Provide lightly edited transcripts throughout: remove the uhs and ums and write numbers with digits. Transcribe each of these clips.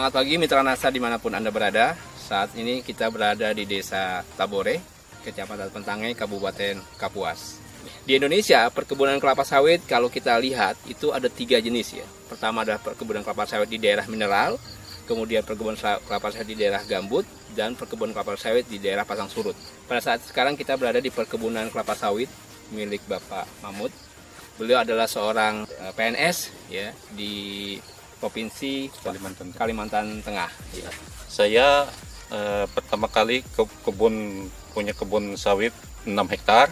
Semangat pagi mitra NASA dimanapun Anda berada. Saat ini kita berada di Desa Tabore, Kecamatan Pentangai, Kabupaten Kapuas. Di Indonesia, perkebunan kelapa sawit kalau kita lihat itu ada 3 jenis ya. Pertama adalah perkebunan kelapa sawit di daerah mineral, kemudian perkebunan kelapa sawit di daerah gambut, dan perkebunan kelapa sawit di daerah pasang surut. Pada saat sekarang kita berada di perkebunan kelapa sawit milik Bapak Mahmud. Beliau adalah seorang PNS ya di Provinsi Kalimantan Tengah. Ya. Saya pertama kali punya kebun sawit 6 hektar.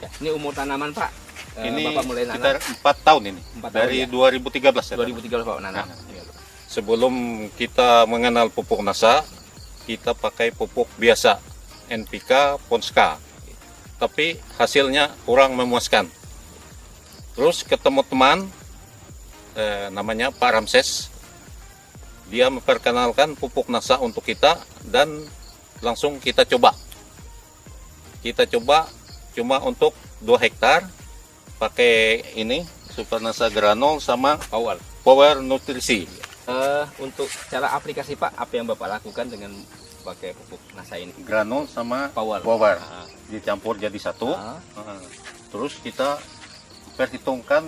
Ya, ini umur tanaman Pak? Ini Bapak mulai sekitar nanam 4 tahun ini. 4 dari tahun, ya? 2013 ya. 2013 Pak nanam. Ya. Sebelum kita mengenal pupuk NASA, kita pakai pupuk biasa, NPK, Ponska. Tapi hasilnya kurang memuaskan. Terus ketemu teman, namanya Pak Ramses. Dia memperkenalkan pupuk NASA untuk kita dan langsung kita coba. Kita coba cuma untuk 2 hektar pakai ini Super NASA Granol sama Power Nutrisi. Untuk cara aplikasi Pak, apa yang Bapak lakukan dengan pakai pupuk NASA ini? Granol sama Power. Dicampur jadi satu. Terus kita perhitungkan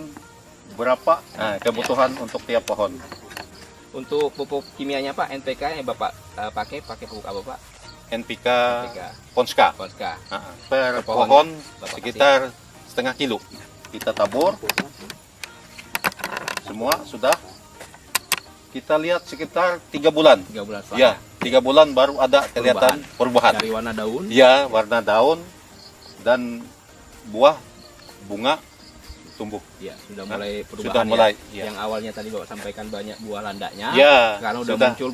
berapa kebutuhan untuk tiap pohon. Untuk pupuk kimianya Pak, NPK yang Bapak pakai pupuk apa Pak? NPK. Ponska. Per pohon sekitar setengah kilo. Kita tabur. Semua sudah. Kita lihat sekitar 3 bulan. 3 bulan setelah. Ya, 3 bulan baru ada kelihatan perubahan. Dari warna daun. Ya, warna daun dan buah, bunga tumbuh. Ya, sudah mulai perubahan. Sudah mulai. Ya. Yang awalnya tadi Bapak sampaikan banyak buah landaknya. Ya. Sekarang sudah muncul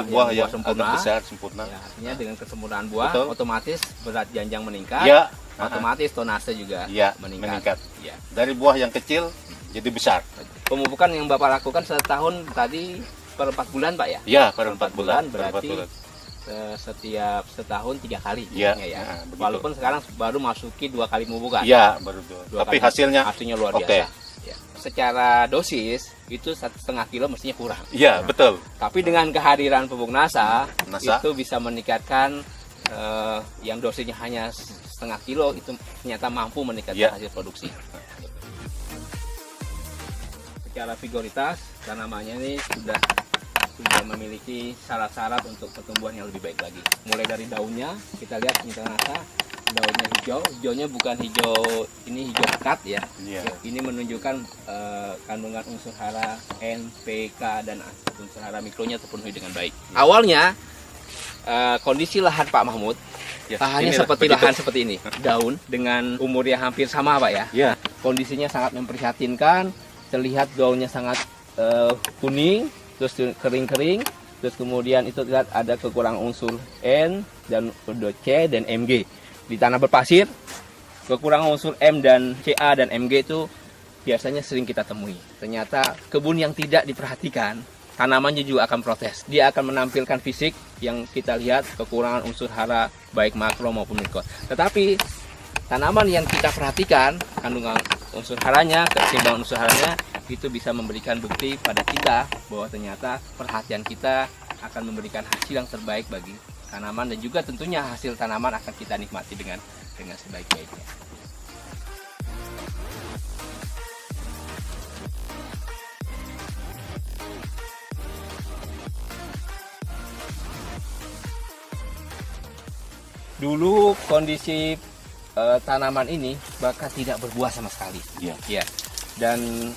buah yang sempurna. Besar, sempurna. Ya, artinya dengan kesempurnaan buah, betul, otomatis berat janjang meningkat. Ya. Otomatis tonase juga meningkat. Ya. Dari buah yang kecil jadi besar. Pemupukan yang Bapak lakukan setahun tadi per 4 bulan Pak ya? Ya, per 4 bulan. Berarti setiap setahun 3 kali. Ya. Walaupun sekarang baru masuki 2 kali pemupukan. Ya, baru 2. Tapi hasilnya luar biasa. Ya. Secara dosis itu 1,5 kilo mestinya kurang. Iya, betul. Tapi dengan kehadiran pupuk NASA itu bisa meningkatkan yang dosisnya hanya 1,5 kilo itu ternyata mampu meningkatkan hasil produksi. Secara figuritas tanamannya ini sudah memiliki syarat-syarat untuk pertumbuhan yang lebih baik lagi. Mulai dari daunnya kita lihat mitra NASA, daunnya hijau. Hijaunya bukan hijau ini hijau pekat ya. Ini menunjukkan kandungan unsur hara N, P, K dan unsur hara mikronya terpenuhi dengan baik. Awalnya kondisi lahan Pak Mahmud lahannya lahan seperti ini, daun dengan umur yang hampir sama Pak ya. Kondisinya sangat memprihatinkan, terlihat daunnya sangat kuning, terus kering-kering, terus kemudian itu lihat ada kekurangan unsur N dan C dan Mg. Di tanah berpasir, kekurangan unsur M dan Ca dan Mg itu biasanya sering kita temui. Ternyata kebun yang tidak diperhatikan, tanamannya juga akan protes. Dia akan menampilkan fisik yang kita lihat kekurangan unsur hara baik makro maupun mikro. Tetapi tanaman yang kita perhatikan kandungan unsur haranya, keseimbangan unsur haranya itu bisa memberikan bukti pada kita bahwa ternyata perhatian kita akan memberikan hasil yang terbaik bagi tanaman dan juga tentunya hasil tanaman akan kita nikmati dengan sebaik-baiknya. Dulu kondisi tanaman ini bahkan tidak berbuah sama sekali. Ya. Dan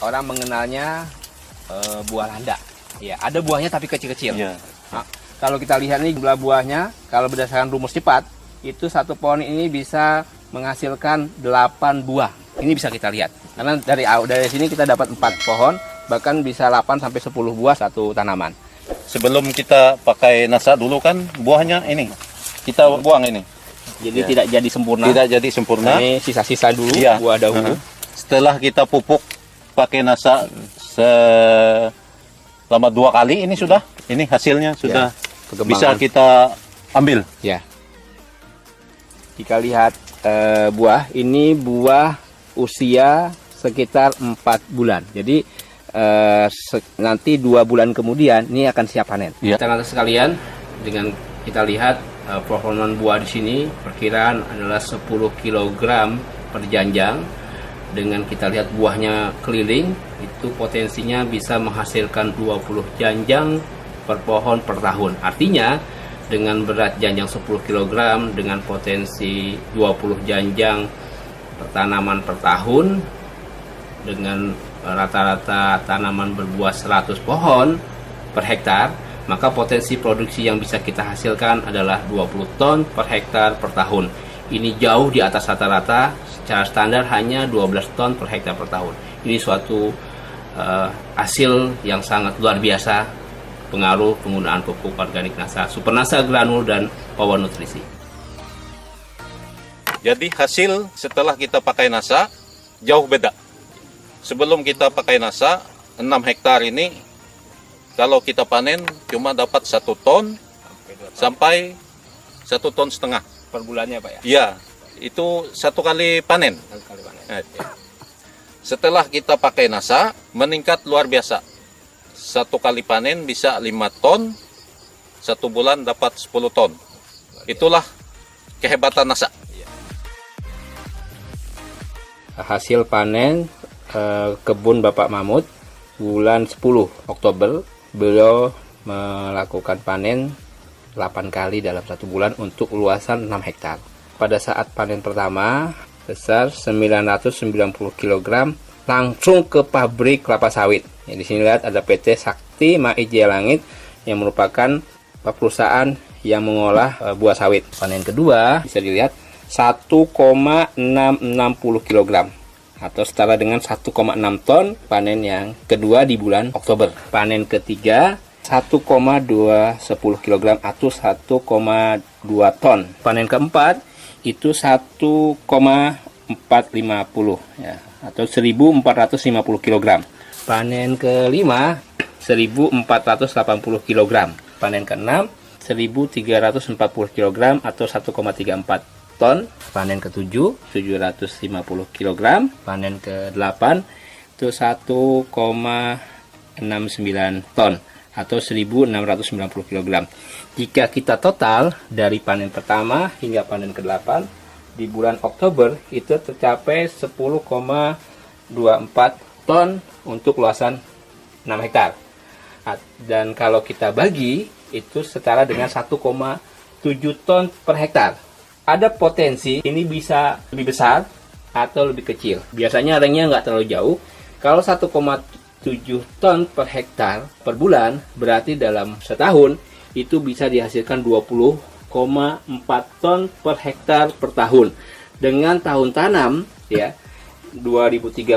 orang mengenalnya buah landak. Ya, ada buahnya tapi kecil-kecil. Nah, kalau kita lihat nih jumlah buahnya, kalau berdasarkan rumus cepat, itu satu pohon ini bisa menghasilkan 8 buah. Ini bisa kita lihat. Karena dari sini kita dapat 4 pohon, bahkan bisa 8 sampai 10 buah satu tanaman. Sebelum kita pakai NASA dulu kan buahnya ini. Kita buang ini. Jadi tidak jadi sempurna. Tidak jadi sempurna. Ini sisa-sisa dulu buah dahulu. Setelah kita pupuk pakai NASA selama 2 kali ini sudah, ini hasilnya sudah bisa kita ambil. Ya. Jika lihat buah, ini buah usia sekitar 4 bulan. Jadi nanti 2 bulan kemudian ini akan siap panen. Ya. Teman-teman sekalian, dengan kita lihat performa buah di sini perkiraan adalah 10 kg per janjang. Dengan kita lihat buahnya keliling, itu potensinya bisa menghasilkan 20 janjang per pohon per tahun. Artinya dengan berat janjang 10 kg dengan potensi 20 janjang tanaman per tahun, dengan rata-rata tanaman berbuah 100 pohon per hektar, maka potensi produksi yang bisa kita hasilkan adalah 20 ton per hektar per tahun. Ini jauh di atas rata-rata, secara standar hanya 12 ton per hektar per tahun. Ini suatu hasil yang sangat luar biasa pengaruh penggunaan pupuk organik NASA, Super NASA Granul dan Power Nutrisi. Jadi hasil setelah kita pakai NASA jauh beda. Sebelum kita pakai NASA, 6 hektar ini kalau kita panen cuma dapat 1 ton sampai 1,5 ton Per bulannya Pak ya? Iya, itu 1 kali panen. Setelah kita pakai NASA, meningkat luar biasa. 1 kali panen bisa 5 ton, 1 bulan dapat 10 ton. Itulah kehebatan NASA. Hasil panen kebun Bapak Mahmud bulan 10 Oktober, beliau melakukan panen 8 kali dalam 1 bulan untuk luasan 6 hektar. Pada saat panen pertama besar 990 kg langsung ke pabrik kelapa sawit. Ya, di sini lihat ada PT Sakti Maijaya Langit yang merupakan perusahaan yang mengolah buah sawit. Panen kedua bisa dilihat 1,660 kg atau setara dengan 1,6 ton panen yang kedua di bulan Oktober. Panen ketiga 1,210 kg atau 1,2 ton. Panen keempat itu 1,450 ya, atau 1.450 kg. Panen kelima 1.480 kg. Panen keenam 1.340 kg atau 1,34 ton. Panen ketujuh 750 kg. Panen ke-8 itu 1,69 ton atau 1.690 kg. Jika kita total dari panen pertama hingga panen ke-8 di bulan Oktober itu tercapai 10,24 ton untuk luasan 6 hektar. Dan kalau kita bagi itu setara dengan 1,7 ton per hektar. Ada potensi ini bisa lebih besar atau lebih kecil. Biasanya ringnya nggak terlalu jauh. Kalau 1,7 ton per hektar per bulan, berarti dalam setahun itu bisa dihasilkan 20,4 ton per hektar per tahun. Dengan tahun tanam ya 2013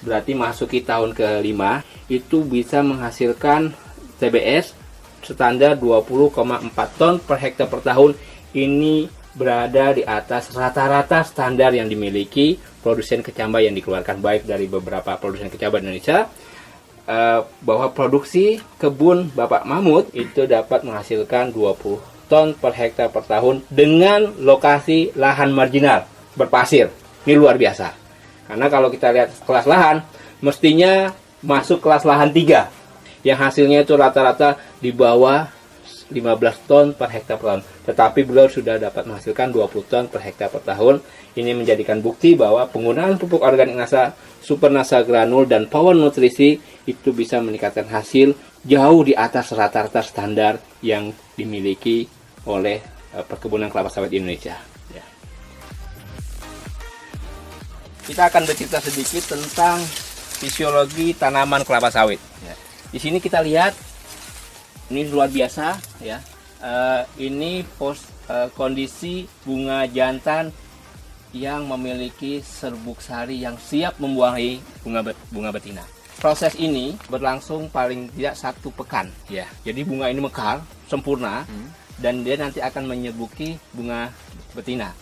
berarti masuki tahun ke-5 itu bisa menghasilkan TBS standar 20,4 ton per hektar per tahun. Ini berada di atas rata-rata standar yang dimiliki produsen kecambah yang dikeluarkan baik dari beberapa produsen kecambah Indonesia, bahwa produksi kebun Bapak Mahmud itu dapat menghasilkan 20 ton per hektar per tahun dengan lokasi lahan marginal berpasir. Ini luar biasa. Karena kalau kita lihat kelas lahan, mestinya masuk kelas lahan 3 yang hasilnya itu rata-rata di bawah 15 ton per hektar per tahun. Tetapi beliau sudah dapat menghasilkan 20 ton per hektar per tahun. Ini menjadikan bukti bahwa penggunaan pupuk organik NASA, Super NASA Granul dan Power Nutrisi itu bisa meningkatkan hasil jauh di atas rata-rata standar yang dimiliki oleh perkebunan kelapa sawit Indonesia. Ya. Kita akan bercerita sedikit tentang fisiologi tanaman kelapa sawit. Ya. Di sini kita lihat ini luar biasa ya. Ini kondisi bunga jantan yang memiliki serbuk sari yang siap membuahi bunga betina. Proses ini berlangsung paling tidak 1 pekan ya. Jadi bunga ini mekar sempurna dan dia nanti akan menyerbuki bunga betina.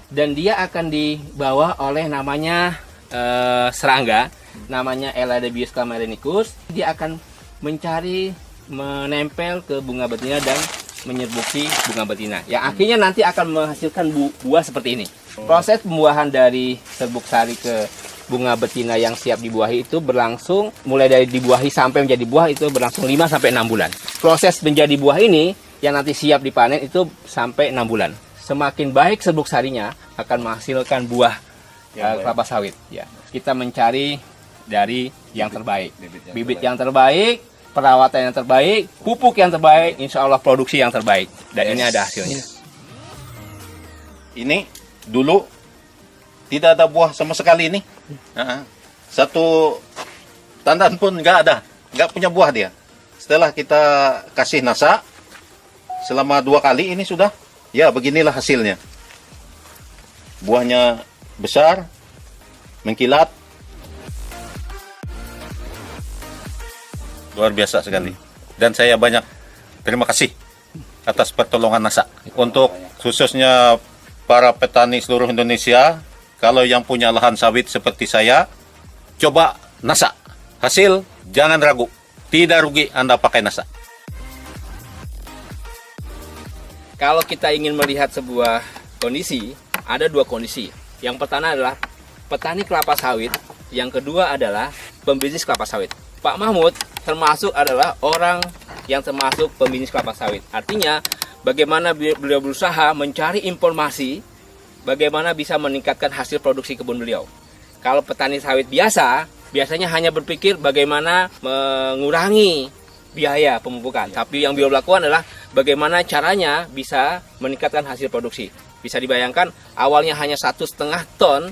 Dan dia akan dibawa oleh namanya serangga, namanya Eladebius camerenicus. Dia akan menempel ke bunga betina dan menyerbuki bunga betina. Yang akhirnya nanti akan menghasilkan buah seperti ini. Proses pembuahan dari serbuk sari ke bunga betina yang siap dibuahi itu berlangsung mulai dari dibuahi sampai menjadi buah itu berlangsung 5 sampai 6 bulan. Proses menjadi buah ini yang nanti siap dipanen itu sampai 6 bulan. Semakin baik serbuk sarinya akan menghasilkan buah kelapa sawit. Ya, kita mencari dari yang terbaik, bibit yang terbaik, perawatan yang terbaik, pupuk yang terbaik, insya Allah produksi yang terbaik. Dan ini ada hasilnya. Ini dulu tidak ada buah sama sekali ini. Satu tandan pun nggak ada, nggak punya buah dia. Setelah kita kasih nasa selama 2 kali ini sudah, ya beginilah hasilnya. Buahnya besar, mengkilat, luar biasa sekali. Dan saya banyak terima kasih atas pertolongan nasa. Untuk khususnya para petani seluruh Indonesia, kalau yang punya lahan sawit seperti saya, coba nasa. Hasil, jangan ragu. Tidak rugi Anda pakai nasa. Kalau kita ingin melihat sebuah kondisi, ada 2 kondisi. Yang pertama adalah petani kelapa sawit, yang kedua adalah pembisnis kelapa sawit. Pak Mahmud termasuk adalah orang yang termasuk pembisnis kelapa sawit. Artinya, bagaimana beliau berusaha mencari informasi bagaimana bisa meningkatkan hasil produksi kebun beliau. Kalau petani sawit biasanya hanya berpikir bagaimana mengurangi biaya pemupukan. Tapi yang beliau lakukan adalah bagaimana caranya bisa meningkatkan hasil produksi. Bisa dibayangkan awalnya hanya 1,5 ton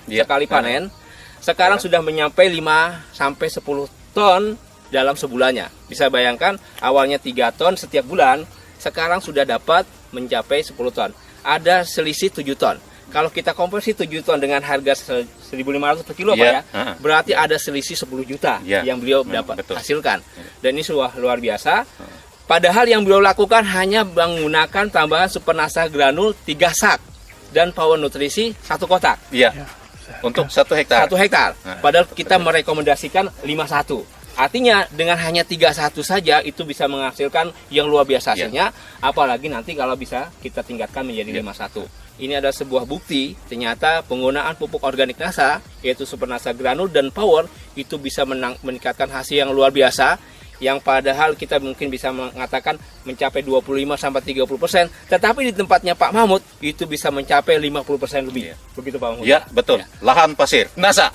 sekali panen. Sekarang sudah menyampai 5 sampai 10 ton dalam sebulannya. Bisa bayangkan awalnya 3 ton setiap bulan, sekarang sudah dapat mencapai 10 ton. Ada selisih 7 ton. Kalau kita konversi 7 ton dengan harga 1.500 per kilo, Pak ya, berarti ada selisih 10 juta yang beliau dapat hasilkan. Dan ini luar biasa. Padahal yang beliau lakukan hanya menggunakan tambahan super nasa granul 3 sak dan power nutrisi 1 kotak. Untuk 1 hektar. 1 hektar. Padahal kita merekomendasikan 51. Artinya dengan hanya 31 saja itu bisa menghasilkan yang luar biasa hasilnya. Apalagi nanti kalau bisa kita tingkatkan menjadi 51. Ini ada sebuah bukti ternyata penggunaan pupuk organik nasa yaitu super nasa granul dan power itu bisa meningkatkan hasil yang luar biasa. Yang padahal kita mungkin bisa mengatakan mencapai 25-30%, tetapi di tempatnya Pak Mahmud itu bisa mencapai 50% lebih. Begitu Pak Mahmud? Ya, betul. Lahan pasir. Nasa.